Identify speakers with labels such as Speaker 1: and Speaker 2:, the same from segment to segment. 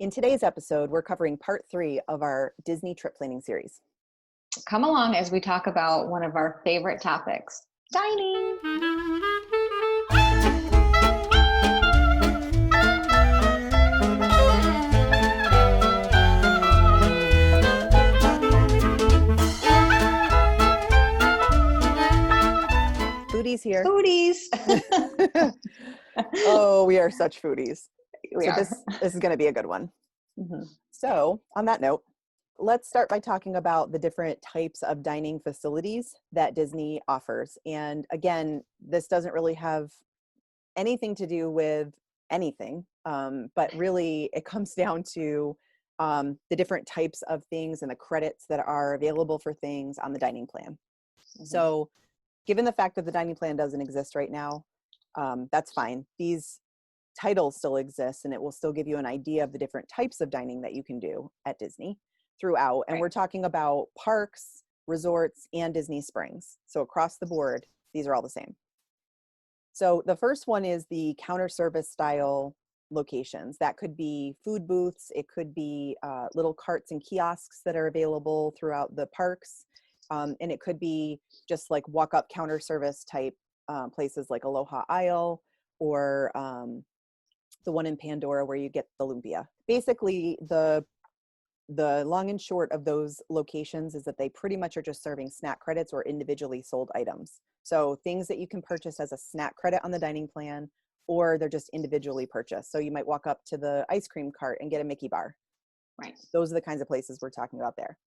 Speaker 1: In today's episode, we're covering part 3 of our Disney trip planning series.
Speaker 2: Come along as we talk about one of our favorite topics, dining.
Speaker 1: Foodies here.
Speaker 2: Foodies.
Speaker 1: Oh, we are such foodies.
Speaker 2: We are.
Speaker 1: This is going to be a good one.
Speaker 2: Mm-hmm.
Speaker 1: So on that note, let's start by talking about the different types of dining facilities that Disney offers. And again, this doesn't really have anything to do with anything, but really it comes down to the different types of things and the credits that are available for things on the dining plan. Mm-hmm. So given the fact that the dining plan doesn't exist right now, that's fine. These titles still exist and it will still give you an idea of the different types of dining that you can do at Disney throughout. And we're talking about parks, resorts, and Disney Springs. So across the board, these are all the same. So the first one is the counter service style locations. That could be food booths. It could be little carts and kiosks that are available throughout the parks. And it could be just like walk up counter service type places like Aloha Isle or the one in Pandora where you get the lumpia. Basically, the long and short of those locations is that they pretty much are just serving snack credits or individually sold items. So things that you can purchase as a snack credit on the dining plan, or they're just individually purchased. So you might walk up to the ice cream cart and get a Mickey bar.
Speaker 2: Right.
Speaker 1: Those are the kinds of places we're talking about there.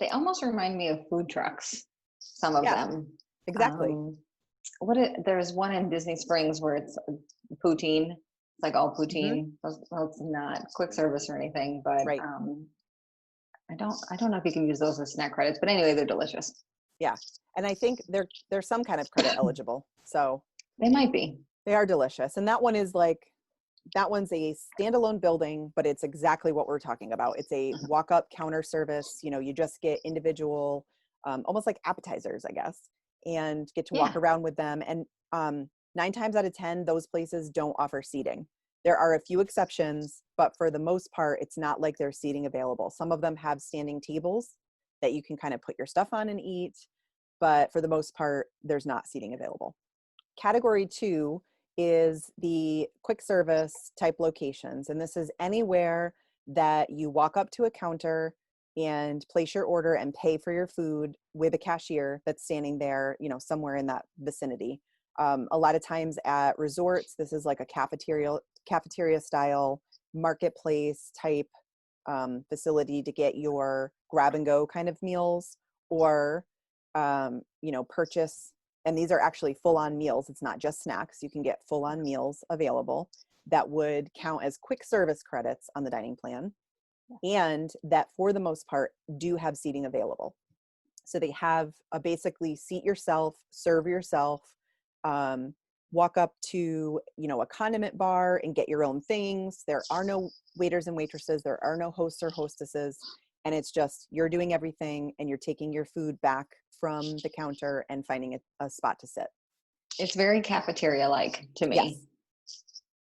Speaker 2: They almost remind me of food trucks, some of them.
Speaker 1: Exactly.
Speaker 2: There's one in Disney Springs where it's poutine. It's like all poutine. Mm-hmm. Well, it's not quick service or anything, but
Speaker 1: right.
Speaker 2: I don't know if you can use those as snack credits, but anyway, they're delicious.
Speaker 1: Yeah. And I think they're some kind of credit eligible. So
Speaker 2: they might be.
Speaker 1: They are delicious. And that one's a standalone building, but it's exactly what we're talking about. It's a walk-up counter service. You know, you just get individual, almost like appetizers, I guess, and get to walk around with them. And 9 times out of 10, those places don't offer seating. There are a few exceptions, but for the most part, it's not like there's seating available. Some of them have standing tables that you can kind of put your stuff on and eat, but for the most part, there's not seating available. Category 2 is the quick service type locations. And this is anywhere that you walk up to a counter and place your order and pay for your food with a cashier that's standing there, you know, somewhere in that vicinity. A lot of times at resorts, this is like a cafeteria style marketplace type facility to get your grab and go kind of meals or, purchase. And these are actually full-on meals. It's not just snacks. You can get full-on meals available that would count as quick service credits on the dining plan, and that for the most part do have seating available. So they have basically seat yourself, serve yourself, walk up to, a condiment bar and get your own things. There are no waiters and waitresses. There are no hosts or hostesses. And it's just, you're doing everything and you're taking your food back from the counter and finding a spot to sit.
Speaker 2: It's very cafeteria-like to me.
Speaker 1: Yes,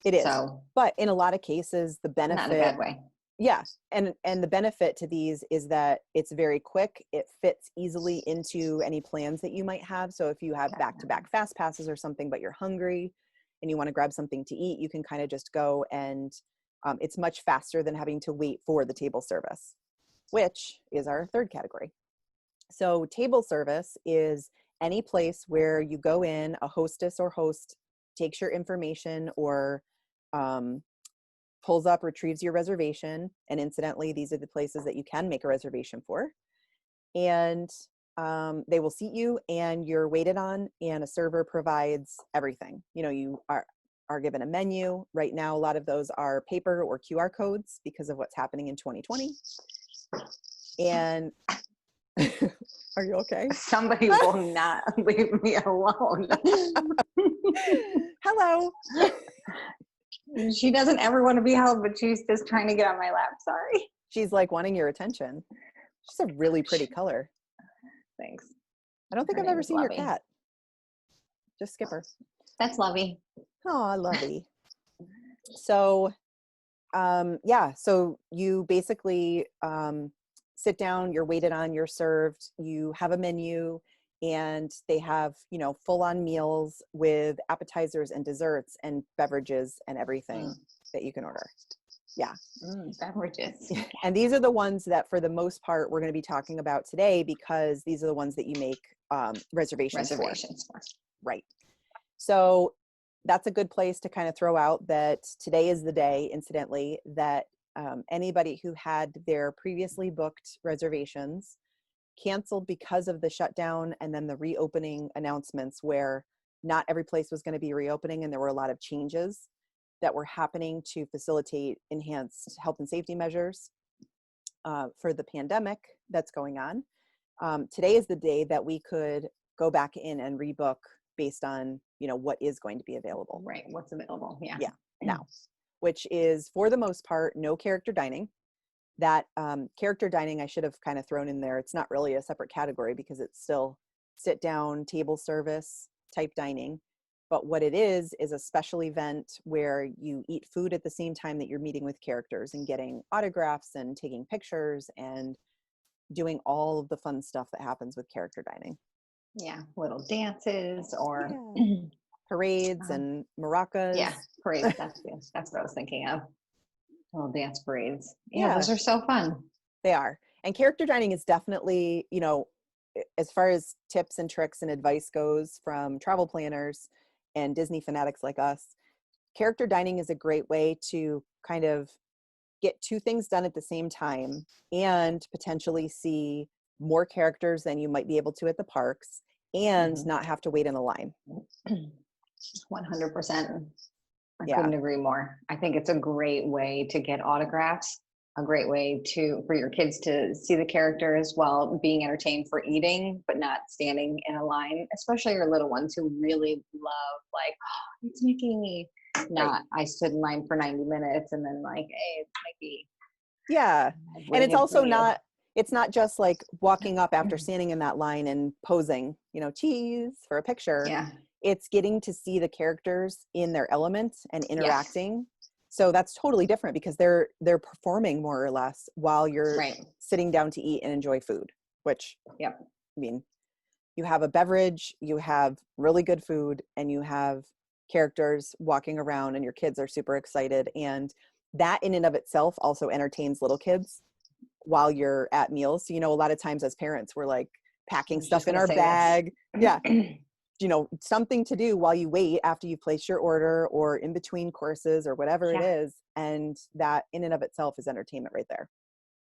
Speaker 1: it is. But in a lot of cases, the benefit...
Speaker 2: Not in a bad way.
Speaker 1: Yeah. And the benefit to these is that it's very quick. It fits easily into any plans that you might have. So if you have back-to-back fast passes or something, but you're hungry and you want to grab something to eat, you can kind of just go and it's much faster than having to wait for the table service, which is our third category. So table service is any place where you go in, a hostess or host takes your information or pulls up, retrieves your reservation. And incidentally, these are the places that you can make a reservation for. And they will seat you and you're waited on, and a server provides everything. You are given a menu. Right now, a lot of those are paper or QR codes because of what's happening in 2020. And are you okay?
Speaker 2: Somebody will not leave me alone.
Speaker 1: Hello.
Speaker 2: She doesn't ever want to be held, but she's just trying to get on my lap. Sorry.
Speaker 1: She's like wanting your attention. She's a really pretty color.
Speaker 2: Thanks.
Speaker 1: I don't think I've ever seen Lovey. Your cat. Just Skipper.
Speaker 2: That's Lovey.
Speaker 1: Oh, Lovey. So Yeah, so you basically sit down, you're waited on, you're served, you have a menu, and they have, you know, full-on meals with appetizers and desserts and beverages and everything
Speaker 2: Mm.
Speaker 1: that you can order. Yeah.
Speaker 2: Beverages.
Speaker 1: And these are the ones that for the most part we're going to be talking about today, because these are the ones that you make reservations for. Right. So that's a good place to kind of throw out that today is the day, incidentally, that anybody who had their previously booked reservations canceled because of the shutdown and then the reopening announcements, where not every place was going to be reopening and there were a lot of changes that were happening to facilitate enhanced health and safety measures for the pandemic that's going on. Today is the day that we could go back in and rebook based on, you know, what is going to be available.
Speaker 2: Right. What's available. Yeah.
Speaker 1: Yeah. Now, which is for the most part, no character dining. That character dining I should have kind of thrown in there. It's not really a separate category because it's still sit down table service type dining. But what it is a special event where you eat food at the same time that you're meeting with characters and getting autographs and taking pictures and doing all of the fun stuff that happens with character dining.
Speaker 2: Yeah. Little dances or
Speaker 1: parades and maracas.
Speaker 2: Yeah, parades. That's what I was thinking of. Little dance parades.
Speaker 1: Yeah,
Speaker 2: those are so fun.
Speaker 1: They are. And character dining is definitely, you know, as far as tips and tricks and advice goes from travel planners and Disney fanatics like us, character dining is a great way to kind of get two things done at the same time and potentially see more characters than you might be able to at the parks and not have to wait in the line.
Speaker 2: 100%. I couldn't agree more. I think it's a great way to get autographs, a great way for your kids to see the characters while being entertained for eating, but not standing in a line, especially your little ones who really love, like, oh, it's Mickey. Not, I stood in line for 90 minutes and then like, hey, it's Mickey.
Speaker 1: Yeah. And it's also not, it's not just like walking up after standing in that line and posing, you know, cheese for a picture.
Speaker 2: Yeah.
Speaker 1: It's getting to see the characters in their element and interacting. Yes. So that's totally different because they're performing more or less while you're sitting down to eat and enjoy food, which, I mean, you have a beverage, you have really good food, and you have characters walking around and your kids are super excited. And that in and of itself also entertains little kids while you're at meals. So, you know, a lot of times as parents, we're like packing stuff in our bag. Yeah. You know, something to do while you wait after you've placed your order or in between courses or whatever it is. And that in and of itself is entertainment right there.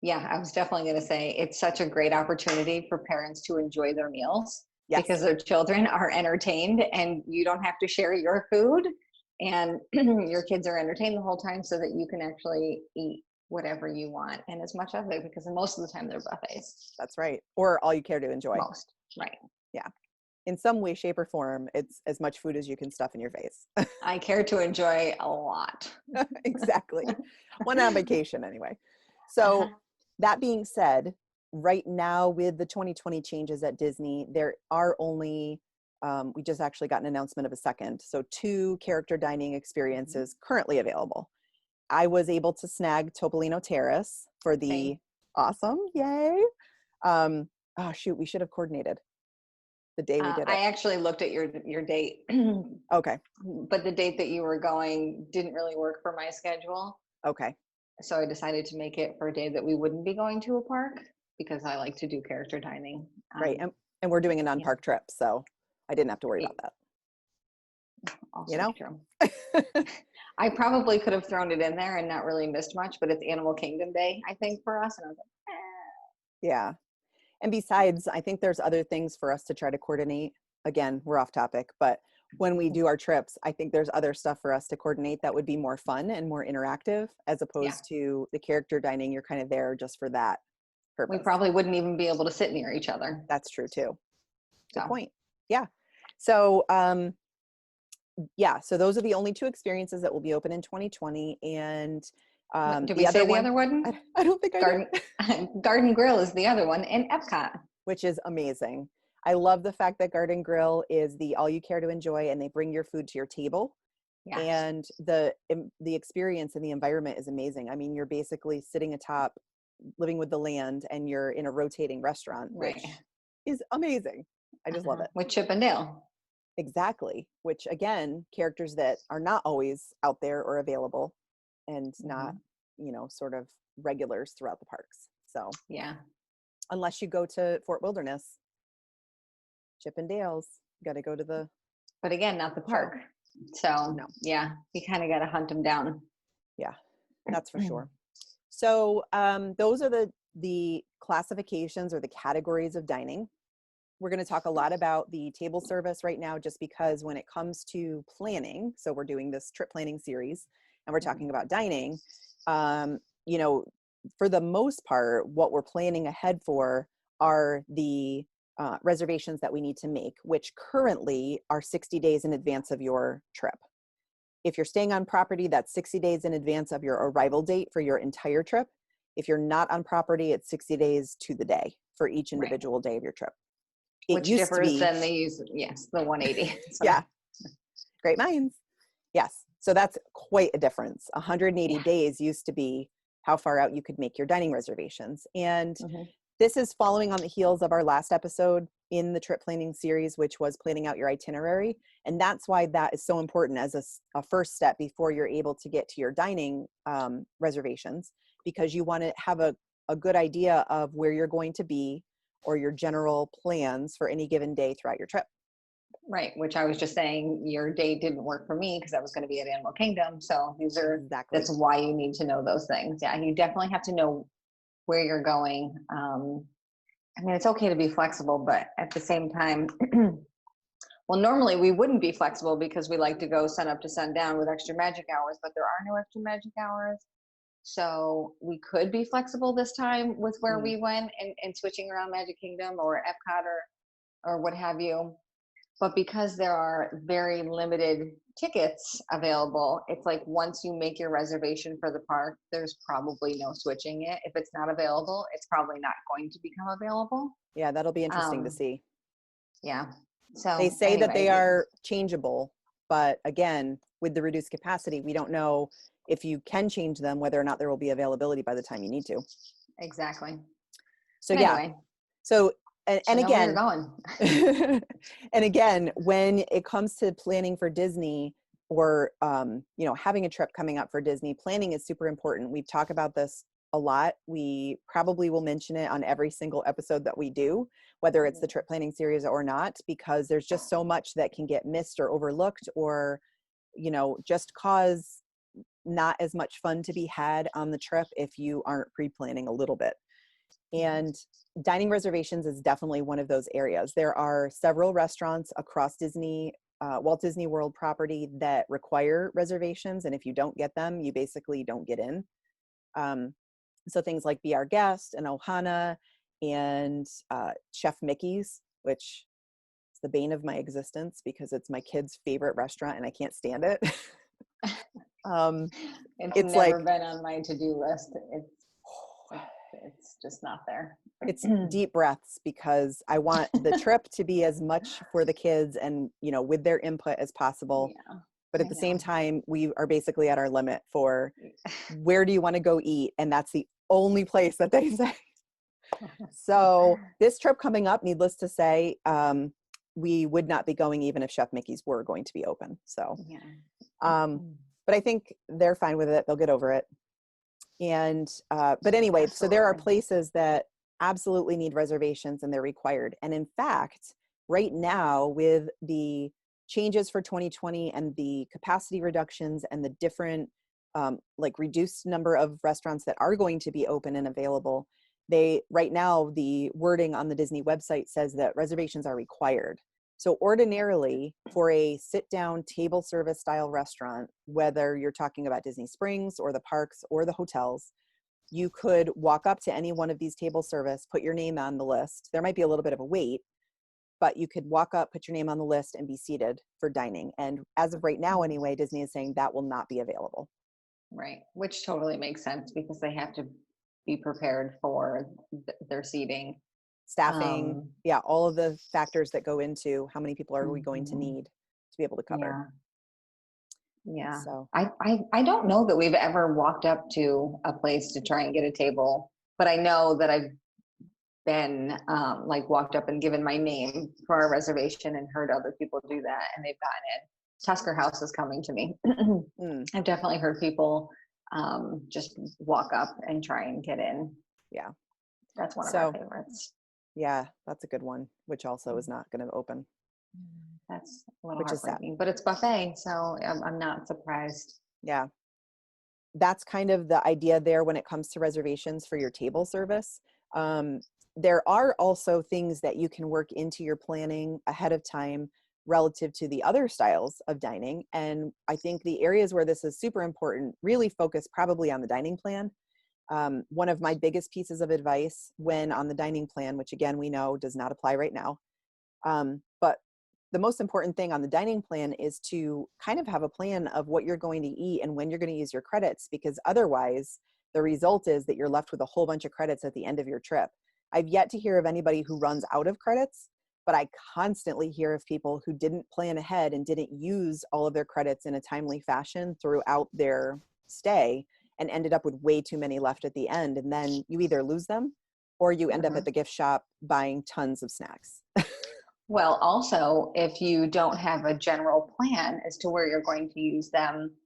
Speaker 2: Yeah, I was definitely going to say it's such a great opportunity for parents to enjoy their meals because their children are entertained and you don't have to share your food and your kids are entertained the whole time so that you can actually eat whatever you want and as much of it because most of the time they're buffets.
Speaker 1: That's right. Or all you care to enjoy.
Speaker 2: Most. Right.
Speaker 1: Yeah. In some way, shape, or form, it's as much food as you can stuff in your face.
Speaker 2: I care to enjoy a lot.
Speaker 1: Exactly. One on vacation anyway. So that being said, right now with the 2020 changes at Disney, there are only, we just actually got an announcement of a second. So 2 character dining experiences currently available. I was able to snag Topolino Terrace for the awesome. Yay. Oh shoot, we should have coordinated the day we did it.
Speaker 2: I actually looked at your date.
Speaker 1: Okay.
Speaker 2: But the date that you were going didn't really work for my schedule.
Speaker 1: Okay.
Speaker 2: So I decided to make it for a day that we wouldn't be going to a park because I like to do character dining.
Speaker 1: Right. And we're doing a non-park trip, so I didn't have to worry about that.
Speaker 2: Also
Speaker 1: you know?
Speaker 2: True. I probably could have thrown it in there and not really missed much, but it's Animal Kingdom Day, I think, for us. And I was like,
Speaker 1: Yeah. And besides, I think there's other things for us to try to coordinate. Again, we're off topic, but when we do our trips, I think there's other stuff for us to coordinate that would be more fun and more interactive as opposed to the character dining. You're kind of there just for that purpose.
Speaker 2: We probably wouldn't even be able to sit near each other.
Speaker 1: That's true too. Good point. Yeah. So, so those are the only 2 experiences that will be open in 2020. And
Speaker 2: did we say the other one?
Speaker 1: I don't think I did.
Speaker 2: Garden Grill is the other one in Epcot.
Speaker 1: Which is amazing. I love the fact that Garden Grill is the all you care to enjoy and they bring your food to your table.
Speaker 2: Yeah.
Speaker 1: And the experience and the environment is amazing. I mean, you're basically sitting atop, living with the land, and you're in a rotating restaurant,
Speaker 2: Right.
Speaker 1: which is amazing. I just love it.
Speaker 2: With Chip and Dale.
Speaker 1: Exactly. Which, again, characters that are not always out there or available, and not, sort of regulars throughout the parks. So
Speaker 2: yeah,
Speaker 1: unless you go to Fort Wilderness, Chip and Dale's, you got to go to the.
Speaker 2: But again, not the park. So
Speaker 1: no.
Speaker 2: Yeah, you kind of got to hunt them down.
Speaker 1: Yeah, that's for sure. So those are the classifications or the categories of dining. We're going to talk a lot about the table service right now, just because when it comes to planning, so we're doing this trip planning series and we're talking about dining, for the most part, what we're planning ahead for are the reservations that we need to make, which currently are 60 days in advance of your trip. If you're staying on property, that's 60 days in advance of your arrival date for your entire trip. If you're not on property, it's 60 days to the day for each individual day of your trip.
Speaker 2: Which differs than they use, yes, the 180.
Speaker 1: Yeah. Great minds. Yes. So that's quite a difference. 180 days used to be how far out you could make your dining reservations. And this is following on the heels of our last episode in the trip planning series, which was planning out your itinerary. And that's why that is so important as a first step before you're able to get to your dining reservations, because you want to have a good idea of where you're going to be or your general plans for any given day throughout your trip.
Speaker 2: Right, which I was just saying, your date didn't work for me because I was going to be at Animal Kingdom. So that's why you need to know those things. Yeah, you definitely have to know where you're going. I mean, it's okay to be flexible, but at the same time, well, normally we wouldn't be flexible because we like to go sun up to sundown with extra magic hours, but there are no extra magic hours. So we could be flexible this time with where we went and switching around Magic Kingdom or Epcot or what have you. But because there are very limited tickets available, it's like once you make your reservation for the park, there's probably no switching it. If it's not available, it's probably not going to become available.
Speaker 1: Yeah, that'll be interesting to see.
Speaker 2: Yeah. So
Speaker 1: they say that they are changeable, but again, with the reduced capacity, we don't know if you can change them, whether or not there will be availability by the time you need to.
Speaker 2: Exactly.
Speaker 1: So anyway. So and again, and again, when it comes to planning for Disney or, having a trip coming up for Disney, planning is super important. We've talked about this a lot. We probably will mention it on every single episode that we do, whether it's the trip planning series or not, because there's just so much that can get missed or overlooked or, just cause not as much fun to be had on the trip if you aren't pre-planning a little bit. And dining reservations is definitely one of those areas. There are several restaurants across Disney, Walt Disney World property that require reservations. And if you don't get them, you basically don't get in. So things like Be Our Guest and Ohana and Chef Mickey's, which is the bane of my existence because it's my kid's favorite restaurant and I can't stand it.
Speaker 2: It's never been on my to-do list. It's just not there.
Speaker 1: It's deep breaths because I want the trip to be as much for the kids and, with their input as possible. Yeah, but at the same time, we are basically at our limit for where do you want to go eat? And that's the only place that they say. So this trip coming up, needless to say, we would not be going even if Chef Mickey's were going to be open. So, but I think they're fine with it. They'll get over it. And, but anyway, so there are places that absolutely need reservations and they're required. And in fact, right now with the changes for 2020 and the capacity reductions and the different, reduced number of restaurants that are going to be open and available, right now, the wording on the Disney website says that reservations are required. So ordinarily, for a sit-down table service style restaurant, whether you're talking about Disney Springs or the parks or the hotels, you could walk up to any one of these table service, put your name on the list. There might be a little bit of a wait, but you could walk up, put your name on the list, and be seated for dining. And as of right now, anyway, Disney is saying that will not be available.
Speaker 2: Right, which totally makes sense because they have to be prepared for their seating.
Speaker 1: Staffing, all of the factors that go into how many people are we going to need to be able to cover.
Speaker 2: Yeah.
Speaker 1: So,
Speaker 2: I don't know that we've ever walked up to a place to try and get a table, but I know that I've been like walked up and given my name for a reservation and heard other people do that and they've gotten in. Tusker House is coming to me.
Speaker 1: mm,
Speaker 2: I've definitely heard people just walk up and try and get in.
Speaker 1: yeah.
Speaker 2: That's one of our
Speaker 1: So,
Speaker 2: favorites.
Speaker 1: yeah, that's a good one, which also is
Speaker 2: Mhm.
Speaker 1: not going to open,
Speaker 2: That's a little
Speaker 1: which is sad.
Speaker 2: heartbreaking, but it's buffet, so I'm not surprised.
Speaker 1: Yeah. That's kind of the idea there when it comes to reservations for your table service. Um, there are also things that you can work into your planning ahead of time relative to the other styles of dining. And I think the areas where this is super important really focus probably on the dining plan. One of my biggest pieces of advice when on the dining plan, which again we know does not apply right now, but the most important thing on the dining plan is to kind of have a plan of what you're going to eat and when you're going to use your credits, because otherwise the result is that you're left with a whole bunch of credits at the end of your trip. I've yet to hear of anybody who runs out of credits, but I constantly hear of people who didn't plan ahead and didn't use all of their credits in a timely fashion throughout their stay and ended up with way too many left at the end. And then you either lose them or you end up at
Speaker 2: Mhm.
Speaker 1: the gift shop buying tons of snacks.
Speaker 2: Well, also, if you don't have a general plan as to where you're going to use them,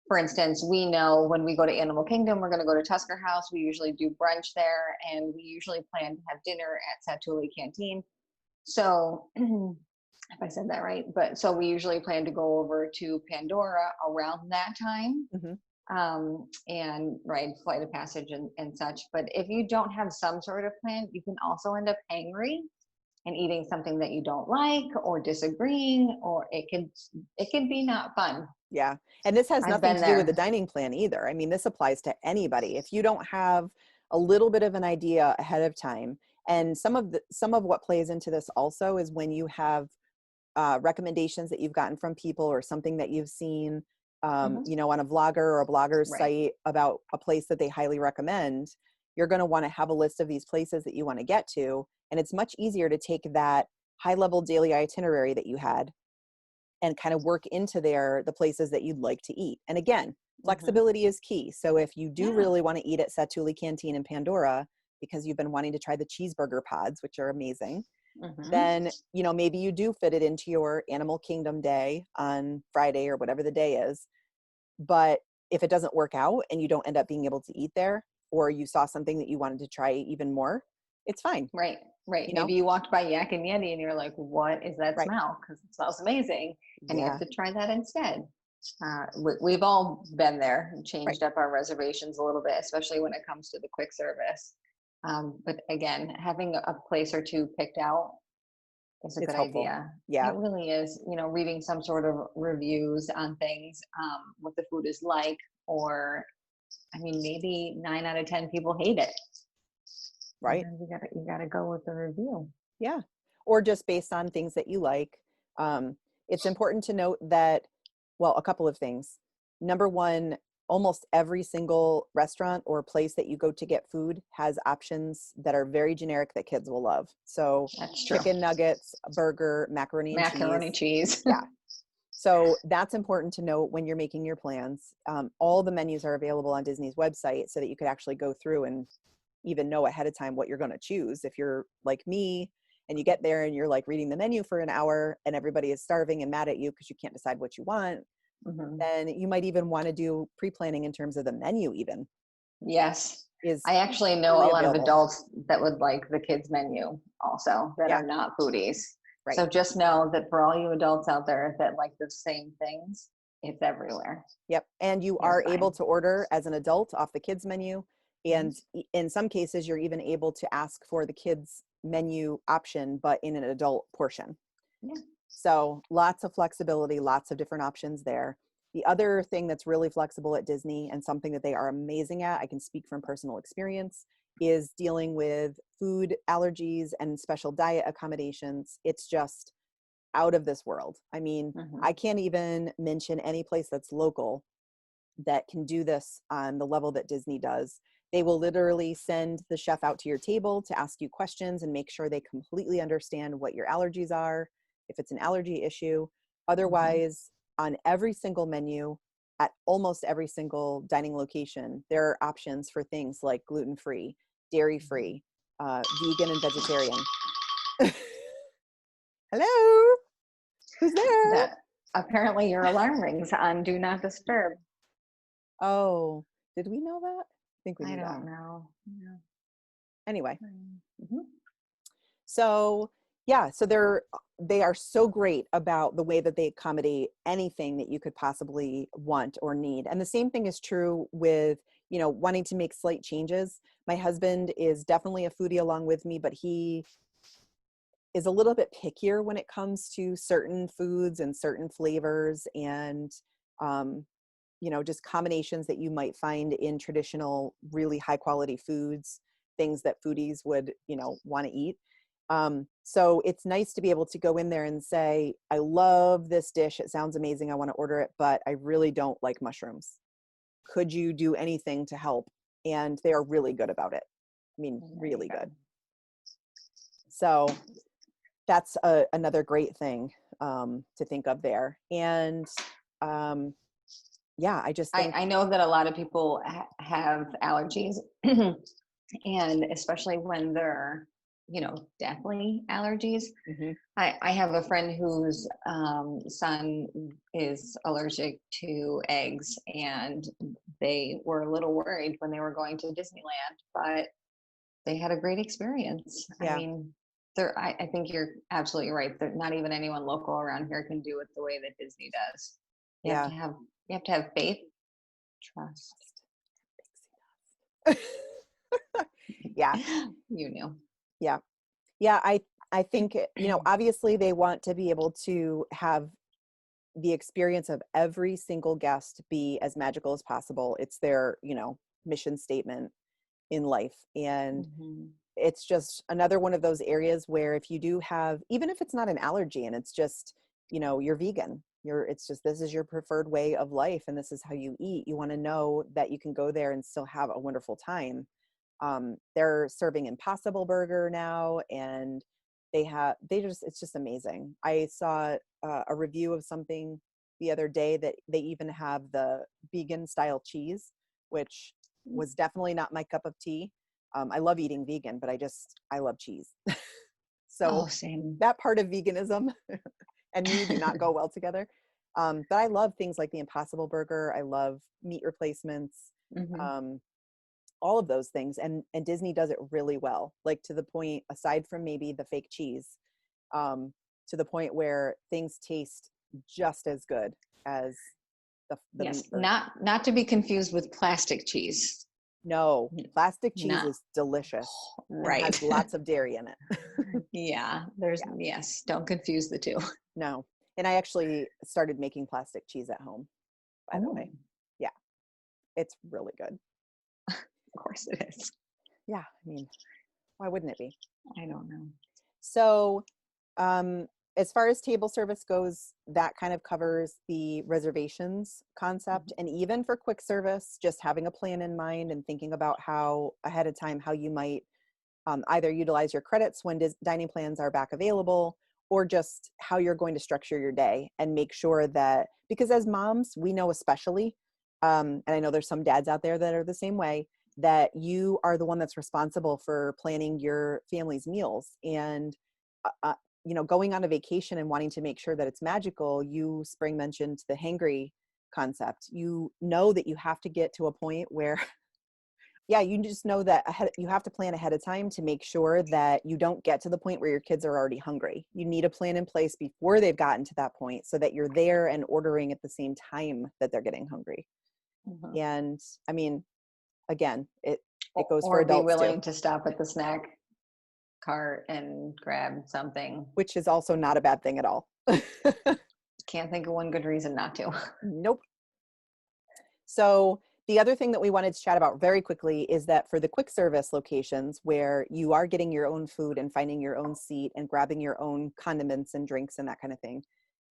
Speaker 2: for instance, we know when we go to Animal Kingdom, we're going to go to Tusker House. We usually do brunch there, and we usually plan to have dinner at Satuli Canteen. So, if I said that right, but so we usually plan to go over to Pandora around that time,
Speaker 1: Hmm.
Speaker 2: and ride Flight of Passage and such. But if you don't have some sort of plan, you can also end up hangry and eating something that you don't like or disagreeing, or it can be not fun.
Speaker 1: Yeah. And this has
Speaker 2: I've
Speaker 1: nothing
Speaker 2: been
Speaker 1: to do with the
Speaker 2: there.
Speaker 1: dining plan either. I mean, this applies to anybody. If you don't have a little bit of an idea ahead of time, and some of what plays into this also is when you have recommendations that you've gotten from people or something that you've seen,
Speaker 2: Hmm.
Speaker 1: on a vlogger or a blogger's
Speaker 2: Right.
Speaker 1: site about a place that they highly recommend. You're going to want to have a list of these places that you want to get to. And it's much easier to take that high level daily itinerary that you had and kind of work into there the places that you'd like to eat. And again,
Speaker 2: Hmm.
Speaker 1: flexibility is key. So if you do
Speaker 2: Yeah.
Speaker 1: really want to eat at Satuli Canteen in Pandora because you've been wanting to try the cheeseburger pods, which are amazing,
Speaker 2: Hmm.
Speaker 1: then maybe you do fit it into your Animal Kingdom day on Friday or whatever the day is. But if it doesn't work out and you don't end up being able to eat there, or you saw something that you wanted to try even more, it's fine.
Speaker 2: Right. Right.
Speaker 1: you
Speaker 2: Maybe
Speaker 1: know
Speaker 2: you walked by Yak and Yeti and you're like, what is that
Speaker 1: right.
Speaker 2: smell? Because it smells amazing. And you have
Speaker 1: Yeah.
Speaker 2: to try that instead. We've all been there and
Speaker 1: Right.
Speaker 2: changed up our reservations a little bit, especially when it comes to the quick service. But again, having a place or two picked out is a
Speaker 1: It's
Speaker 2: good
Speaker 1: helpful.
Speaker 2: idea. It
Speaker 1: Yeah.
Speaker 2: really is, reading some sort of reviews on things, what the food is like, or I mean, maybe 9 out of 10 people hate it.
Speaker 1: Right.
Speaker 2: Sometimes you gotta go with the review.
Speaker 1: Yeah. Or just based on things that you like. It's important to note that, well, a couple of things. Number one, almost every single restaurant or place that you go to get food has options that are very generic that kids will love. So,
Speaker 2: That's true.
Speaker 1: chicken nuggets, a burger, macaroni and
Speaker 2: Macaroni
Speaker 1: cheese.
Speaker 2: cheese.
Speaker 1: Yeah. So, that's important to note when you're making your plans. All the menus are available on Disney's website so that you could actually go through and even know ahead of time what you're going to choose. If you're like me and you get there and you're like reading the menu for an hour and everybody is starving and mad at you because you can't decide what you want,
Speaker 2: Hmm.
Speaker 1: then you might even want to do pre-planning in terms of the menu even
Speaker 2: Yes.
Speaker 1: is
Speaker 2: I actually know a
Speaker 1: freely
Speaker 2: lot of
Speaker 1: available.
Speaker 2: adults that would like the kids menu also that
Speaker 1: Yeah,
Speaker 2: are not foodies.
Speaker 1: right.
Speaker 2: So just know that for all you adults out there that like the same things, it's everywhere.
Speaker 1: Yep. And you
Speaker 2: You're
Speaker 1: are able
Speaker 2: fine.
Speaker 1: to order as an adult off the kids menu.
Speaker 2: Hmm.
Speaker 1: And in some cases, you're even able to ask for the kids menu option, but in an adult portion.
Speaker 2: Yeah.
Speaker 1: So lots of flexibility, lots of different options there. The other thing that's really flexible at Disney and something that they are amazing at, I can speak from personal experience, is dealing with food allergies and special diet accommodations. It's just out of this world. I mean,
Speaker 2: Hmm.
Speaker 1: I can't even mention any place that's local that can do this on the level that Disney does. They will literally send the chef out to your table to ask you questions and make sure they completely understand what your allergies are, if it's an allergy issue.
Speaker 2: Hmm.
Speaker 1: Otherwise, on every single menu at almost every single dining location, there are options for things like gluten-free, dairy-free, vegan and vegetarian. Hello? Who's there?
Speaker 2: That apparently your alarm rings on Do Not Disturb.
Speaker 1: Oh, did we know that? I think we knew
Speaker 2: I
Speaker 1: that.
Speaker 2: don't know. Yeah.
Speaker 1: Anyway.
Speaker 2: Mm-hmm.
Speaker 1: So yeah, so they are so great about the way that they accommodate anything that you could possibly want or need. And the same thing is true with, you know, wanting to make slight changes. My husband is definitely a foodie along with me, but he is a little bit pickier when it comes to certain foods and certain flavors and, you know, just combinations that you might find in traditional, really high quality foods, things that foodies would, you know, want to eat. So it's nice to be able to go in there and say, I love this dish. It sounds amazing. I want to order it, but I really don't like mushrooms. Could you do anything to help? And they are really good about it. I mean, really good. So that's another great thing to think of there. And yeah, I just think
Speaker 2: I know that a lot of people have allergies, and especially when they're, you know, deathly allergies.
Speaker 1: mm-hmm.
Speaker 2: I have a friend whose son is allergic to eggs, and they were a little worried when they were going to Disneyland, but they had a great experience.
Speaker 1: Yeah.
Speaker 2: I mean, I think you're absolutely right. That not even anyone local around here can do it the way that Disney does. You have to have faith, trust.
Speaker 1: Yeah.
Speaker 2: You knew.
Speaker 1: Yeah. Yeah. I think, you know, obviously they want to be able to have the experience of every single guest be as magical as possible. It's their, you know, mission statement in life. And it's just another one of those areas where if you do have, even if it's not an allergy and it's just, you know, you're vegan, it's just, this is your preferred way of life and this is how you eat. You want to know that you can go there and still have a wonderful time. They're serving Impossible Burger now, and it's just amazing. I saw a review of something the other day that they even have the vegan style cheese, which was definitely not my cup of tea. I love eating vegan, but I love cheese. So
Speaker 2: same.
Speaker 1: that part of veganism and me do not go well together. But I love things like the Impossible Burger. I love meat replacements. All of those things. And Disney does it really well, like to the point, aside from maybe the fake cheese, to the point where things taste just as good as the
Speaker 2: yes,
Speaker 1: meat version.
Speaker 2: not to be confused with plastic cheese.
Speaker 1: No, plastic cheese is delicious.
Speaker 2: Right.
Speaker 1: It has lots of dairy in it.
Speaker 2: Yeah, yes, don't confuse the two.
Speaker 1: No. And I actually started making plastic cheese at home, by the way. Yeah. It's really good.
Speaker 2: Of course it is.
Speaker 1: Yeah. I mean, why wouldn't it be?
Speaker 2: I don't know.
Speaker 1: So, as far as table service goes, that kind of covers the reservations concept. And even for quick service, just having a plan in mind and thinking about how ahead of time, how you might either utilize your credits when dining plans are back available, or just how you're going to structure your day and make sure that, because as moms, we know especially, and I know there's some dads out there that are the same way, that you are the one that's responsible for planning your family's meals. And, you know, going on a vacation and wanting to make sure that it's magical, Spring mentioned the hangry concept. You know that you have to get to a point where, yeah, you just know that you have to plan ahead of time to make sure that you don't get to the point where your kids are already hungry. You need a plan in place before they've gotten to that point so that you're there and ordering at the same time that they're getting hungry. And I mean, again, it goes for adults
Speaker 2: be willing
Speaker 1: too.
Speaker 2: to stop at the snack cart and grab something,
Speaker 1: which is also not a bad thing at all.
Speaker 2: Can't think of one good reason not to.
Speaker 1: Nope. So the other thing that we wanted to chat about very quickly is that for the quick service locations where you are getting your own food and finding your own seat and grabbing your own condiments and drinks and that kind of thing,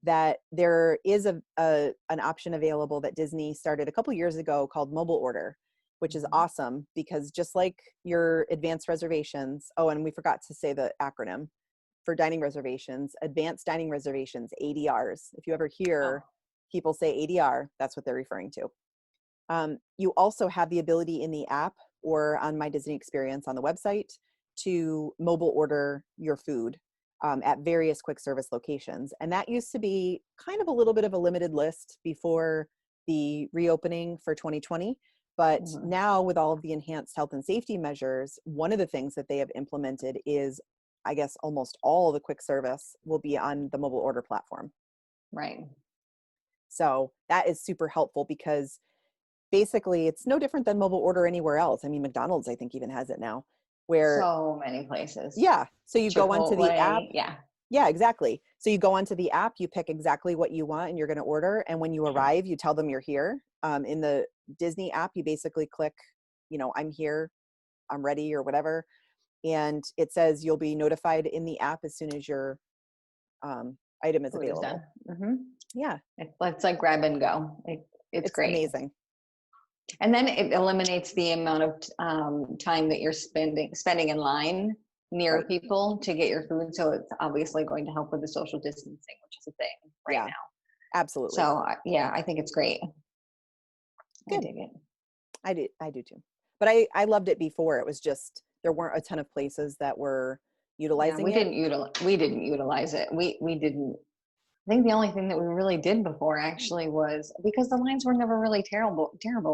Speaker 1: that there is an option available that Disney started a couple years ago called mobile order, which is awesome because just like your advanced reservations, oh, and we forgot to say the acronym for dining reservations, advanced dining reservations, ADRs. If you ever hear people say ADR, that's what they're referring to. You also have the ability in the app or on My Disney Experience on the website to mobile order your food at various quick service locations. And that used to be kind of a little bit of a limited list before the reopening for 2020. But now with all of the enhanced health and safety measures, one of the things that they have implemented is, I guess, almost all the quick service will be on the mobile order platform.
Speaker 2: Right.
Speaker 1: So that is super helpful because basically it's no different than mobile order anywhere else. I mean, McDonald's, I think, even has it now where
Speaker 2: so many places.
Speaker 1: Yeah. So you go onto the app.
Speaker 2: Yeah.
Speaker 1: Yeah, exactly. So you go onto the app, you pick exactly what you want and you're going to order. And when you arrive, you tell them you're here. In the Disney app, you basically click, I'm here, I'm ready or whatever. And it says you'll be notified in the app as soon as your item is available. Yeah.
Speaker 2: It's like grab and go. It's great.
Speaker 1: Amazing.
Speaker 2: And then it eliminates the amount of time that you're spending in line near people to get your food. So it's obviously going to help with the social distancing, which is a thing now.
Speaker 1: Absolutely.
Speaker 2: So yeah, I think it's great.
Speaker 1: Good.
Speaker 2: I dig it.
Speaker 1: I do too. But I loved it before. It was just, there weren't a ton of places that were utilizing
Speaker 2: we
Speaker 1: it.
Speaker 2: We didn't utilize it. We didn't. I think the only thing that we really did before actually was because the lines were never really terrible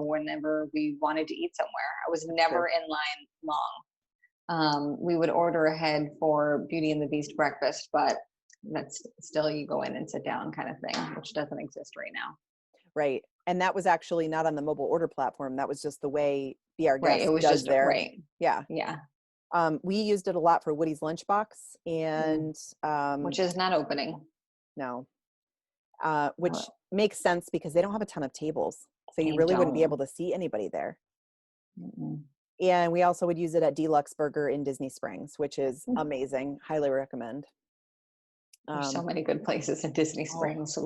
Speaker 2: whenever we wanted to eat somewhere. I was never in line long. We would order ahead for Beauty and the Beast breakfast, but that's still you go in and sit down kind of thing, which doesn't exist right now.
Speaker 1: Right. And that was actually not on the mobile order platform. That was just the way Be Our Guest
Speaker 2: it was
Speaker 1: does
Speaker 2: just
Speaker 1: there.
Speaker 2: Right.
Speaker 1: Yeah.
Speaker 2: Yeah.
Speaker 1: We used it a lot for Woody's Lunchbox and
Speaker 2: which is not opening.
Speaker 1: No. Which makes sense because they don't have a ton of tables. So you really wouldn't be able to see anybody there. And we also would use it at Deluxe Burger in Disney Springs, which is amazing. Highly recommend.
Speaker 2: There's so many good places in Disney Springs.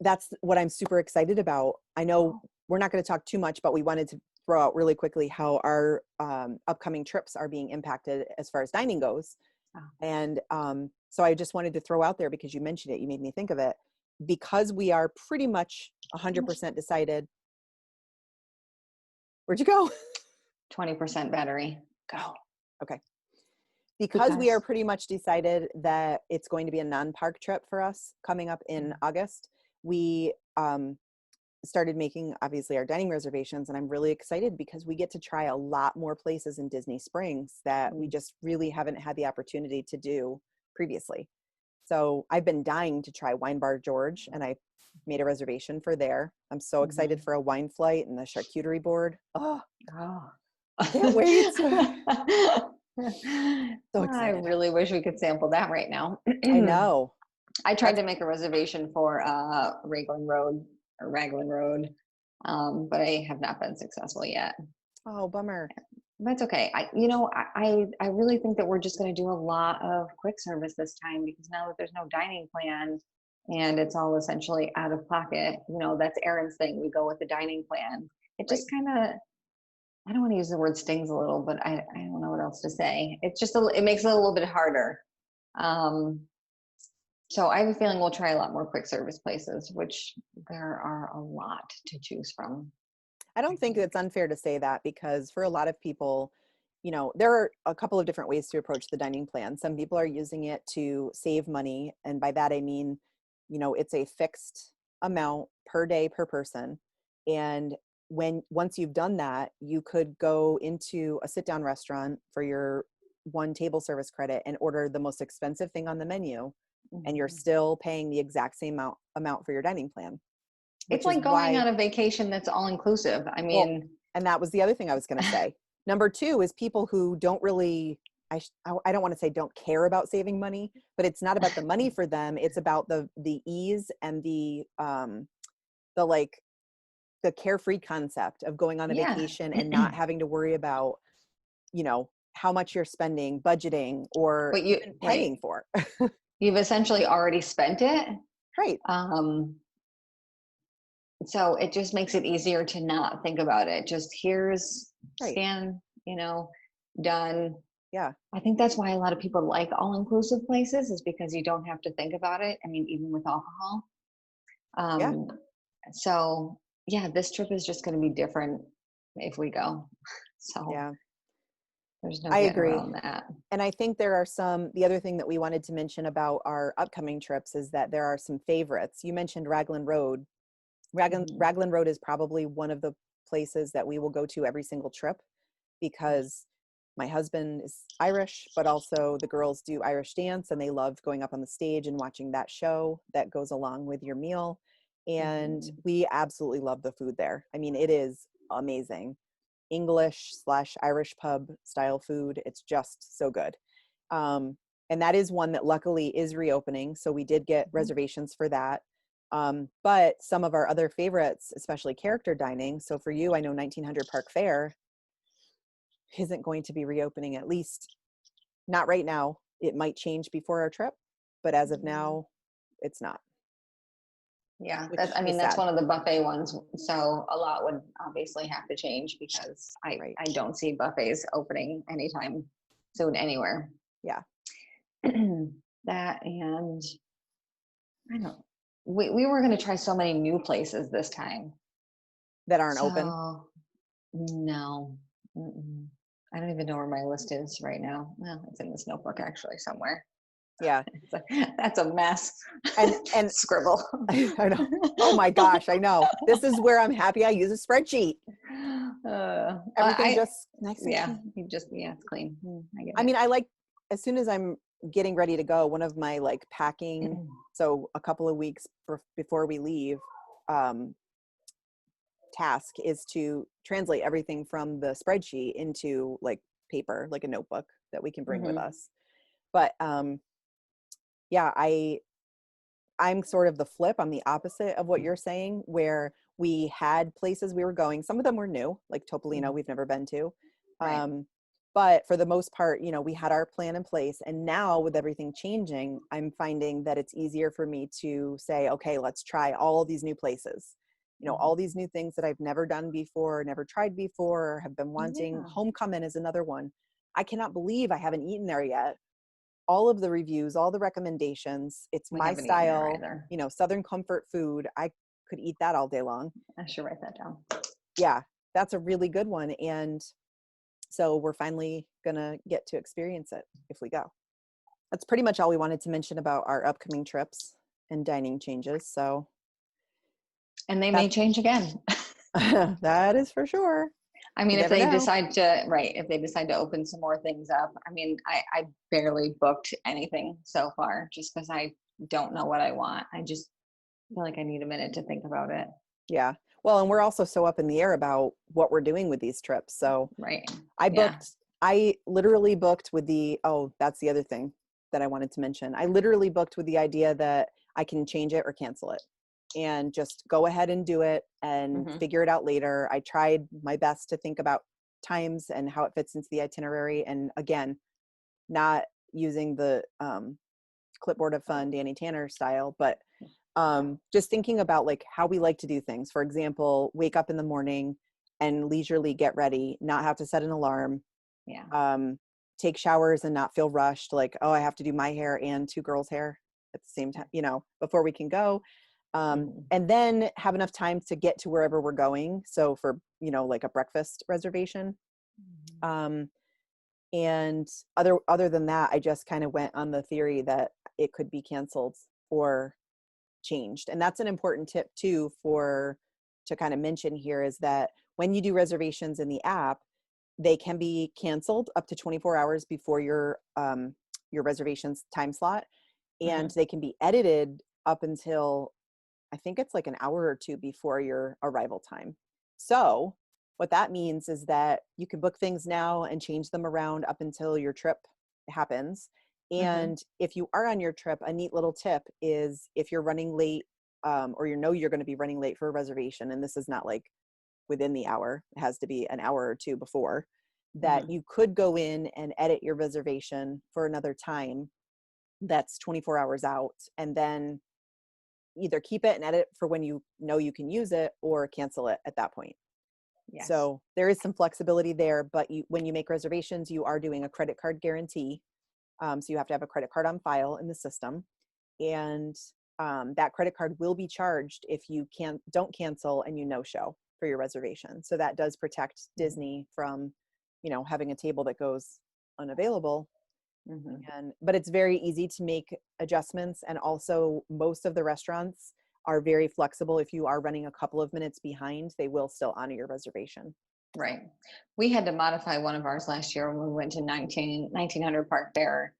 Speaker 1: That's what I'm super excited about. I know we're not going to talk too much, but we wanted to throw out really quickly how our upcoming trips are being impacted as far as dining goes. And so I just wanted to throw out there because you mentioned it, you made me think of it. Because we are pretty much 100% decided. Where'd you go?
Speaker 2: 20% battery.
Speaker 1: Go. Okay. Because we are pretty much decided that it's going to be a non-park trip for us coming up in August, we started making, obviously, our dining reservations. And I'm really excited because we get to try a lot more places in Disney Springs that we just really haven't had the opportunity to do previously. So I've been dying to try Wine Bar George, and I made a reservation for there. I'm so excited for a wine flight and the charcuterie board. Can't wait. So excited.
Speaker 2: I really wish we could sample that right now.
Speaker 1: I know.
Speaker 2: I tried to make a reservation for Raglan Road, but I have not been successful yet.
Speaker 1: Oh, bummer.
Speaker 2: That's okay. I really think that we're just going to do a lot of quick service this time because now that there's no dining plan and it's all essentially out of pocket, that's Erin's thing. We go with the dining plan. It just kind of, I don't want to use the word stings a little, but I don't know what else to say. It's just, it makes it a little bit harder. So I have a feeling we'll try a lot more quick service places, which there are a lot to choose from.
Speaker 1: I don't think it's unfair to say that because for a lot of people, there are a couple of different ways to approach the dining plan. Some people are using it to save money. And by that, I mean, it's a fixed amount per day per person. And once you've done that, you could go into a sit-down restaurant for your one table service credit and order the most expensive thing on the menu. And you're still paying the exact same amount for your dining plan.
Speaker 2: It's like going on a vacation that's all inclusive. I mean,
Speaker 1: and that was the other thing I was going to say. Number two is people who don't really, I don't want to say don't care about saving money, but it's not about the money for them. It's about the ease and the carefree concept of going on a vacation and not having to worry about, how much you're spending, budgeting, or even paying for.
Speaker 2: You've essentially already spent it.
Speaker 1: Right.
Speaker 2: So it just makes it easier to not think about it. Just here's scan, done.
Speaker 1: Yeah.
Speaker 2: I think that's why a lot of people like all-inclusive places is because you don't have to think about it. I mean, even with alcohol,
Speaker 1: Yeah.
Speaker 2: So yeah, this trip is just going to be different if we go. So
Speaker 1: Yeah.
Speaker 2: there's no
Speaker 1: I
Speaker 2: getting
Speaker 1: agree.
Speaker 2: around that.
Speaker 1: And I think there are the other thing that we wanted to mention about our upcoming trips is that there are some favorites. You mentioned Raglan Road.
Speaker 2: Mhm.
Speaker 1: Raglan Road is probably one of the places that we will go to every single trip because my husband is Irish, but also the girls do Irish dance and they love going up on the stage and watching that show that goes along with your meal. And
Speaker 2: Mhm.
Speaker 1: we absolutely love the food there. I mean, it is amazing. English/Irish pub style food. It's just so good. Um, and that is one that luckily is reopening. So we did get
Speaker 2: Mhm.
Speaker 1: reservations for that. But some of our other favorites, especially character dining. So for you, I know 1900 Park Fair isn't going to be reopening, at least not right now. It might change before our trip, but as of
Speaker 2: Mhm.
Speaker 1: now, it's not,
Speaker 2: Yeah, that's,
Speaker 1: which
Speaker 2: I mean,
Speaker 1: is
Speaker 2: that's
Speaker 1: sad.
Speaker 2: one of the buffet ones. So a lot would obviously have to change because
Speaker 1: Right.
Speaker 2: I don't see buffets opening anytime soon anywhere.
Speaker 1: Yeah.
Speaker 2: That and I don't, we were going to try so many new places this time.
Speaker 1: That aren't open.
Speaker 2: So no, I don't even know where my list is right now. Well, it's in this notebook actually somewhere.
Speaker 1: Yeah.
Speaker 2: That's a mess.
Speaker 1: And
Speaker 2: Scribble.
Speaker 1: I know. Oh my gosh, I know. This is where I'm happy I use a spreadsheet. Everything
Speaker 2: I
Speaker 1: just nice and
Speaker 2: yeah,
Speaker 1: clean.
Speaker 2: you just yeah, it's clean. I get
Speaker 1: I
Speaker 2: it.
Speaker 1: mean, I like as soon as I'm getting ready to go, one of my like packing, so a couple of weeks before we leave, um, task is to translate everything from the spreadsheet into like paper, like a notebook that we can bring with
Speaker 2: Mm-hmm.
Speaker 1: us. But yeah, I'm sort of the flip. I'm the opposite of what you're saying, where we had places we were going. Some of them were new, like Topolino, we've never been to.
Speaker 2: Right.
Speaker 1: Um, but for the most part, we had our plan in place. And now with everything changing, I'm finding that it's easier for me to say, okay, let's try all these new places. All these new things that I've never done before, never tried before, or have been wanting.
Speaker 2: Yeah.
Speaker 1: Homecoming is another one. I cannot believe I haven't eaten there yet. All of the reviews, all the recommendations. It's
Speaker 2: We
Speaker 1: my
Speaker 2: haven't eaten there
Speaker 1: style,
Speaker 2: either.
Speaker 1: Southern comfort food. I could eat that all day long.
Speaker 2: I should write that down.
Speaker 1: Yeah, that's a really good one. And so we're finally going to get to experience it if we go. That's pretty much all we wanted to mention about our upcoming trips and dining changes. So
Speaker 2: And they may
Speaker 1: that's,
Speaker 2: change again.
Speaker 1: that is for sure.
Speaker 2: I
Speaker 1: You
Speaker 2: mean, if
Speaker 1: never
Speaker 2: they
Speaker 1: know.
Speaker 2: decide to, right, if they decide to open some more things up, I mean, I barely booked anything so far just because I don't know what I want. I just feel like I need a minute to think about it.
Speaker 1: Yeah. Well, and we're also so up in the air about what we're doing with these trips. So
Speaker 2: Right.
Speaker 1: I
Speaker 2: Yeah.
Speaker 1: booked, I literally booked with oh, that's the other thing that I wanted to mention. I literally booked with the idea that I can change it or cancel it and just go ahead and do it and
Speaker 2: Mm-hmm.
Speaker 1: figure it out later. I tried my best to think about times and how it fits into the itinerary. And again, not using the clipboard of fun, Danny Tanner style, but just thinking about like how we like to do things. For example, wake up in the morning and leisurely get ready, not have to set an alarm,
Speaker 2: Yeah.
Speaker 1: take showers and not feel rushed. Like, oh, I have to do my hair and two girls' hair at the same time, before we can go.
Speaker 2: Mm-hmm.
Speaker 1: And then have enough time to get to wherever we're going. So for, like a breakfast reservation. Um, and other than that, I just kind of went on the theory that it could be canceled or changed. And that's an important tip too to kind of mention here is that when you do reservations in the app, they can be canceled up to 24 hours before your reservations time slot, and
Speaker 2: Mm-hmm.
Speaker 1: they can be edited up until I think it's like an hour or two before your arrival time. So what that means is that you can book things now and change them around up until your trip happens.
Speaker 2: Mm-hmm.
Speaker 1: And if you are on your trip, a neat little tip is if you're running late, or you're going to be running late for a reservation, and this is not like within the hour, it has to be an hour or two before, that
Speaker 2: Mm-hmm.
Speaker 1: you could go in and edit your reservation for another time that's 24 hours out, and then either keep it and edit for when you know you can use it or cancel it at that point.
Speaker 2: Yes.
Speaker 1: So there is some flexibility there, but when you make reservations, you are doing a credit card guarantee. So you have to have a credit card on file in the system. And that credit card will be charged if you don't cancel and you no-show for your reservation. So that does protect Disney from, having a table that goes unavailable. But it's very easy to make adjustments. And also most of the restaurants are very flexible. If you are running a couple of minutes behind, they will still honor your reservation.
Speaker 2: Right. We had to modify one of ours last year when we went to 1900 Park Fair.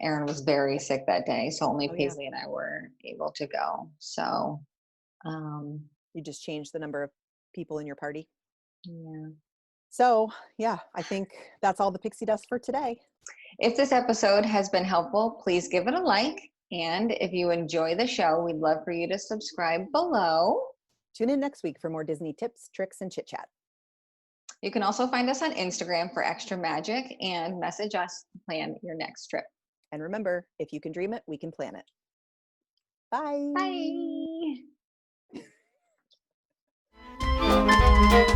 Speaker 2: Aaron was very sick that day, so only Paisley and I were able to go. So
Speaker 1: you just changed the number of people in your party.
Speaker 2: Yeah.
Speaker 1: So yeah, I think that's all the pixie dust for today.
Speaker 2: If this episode has been helpful, please give it a like. And if you enjoy the show, we'd love for you to subscribe below.
Speaker 1: Tune in next week for more Disney tips, tricks, and chit chat.
Speaker 2: You can also find us on Instagram for extra magic and message us to plan your next trip.
Speaker 1: And remember, if you can dream it, we can plan it. Bye.
Speaker 2: Bye.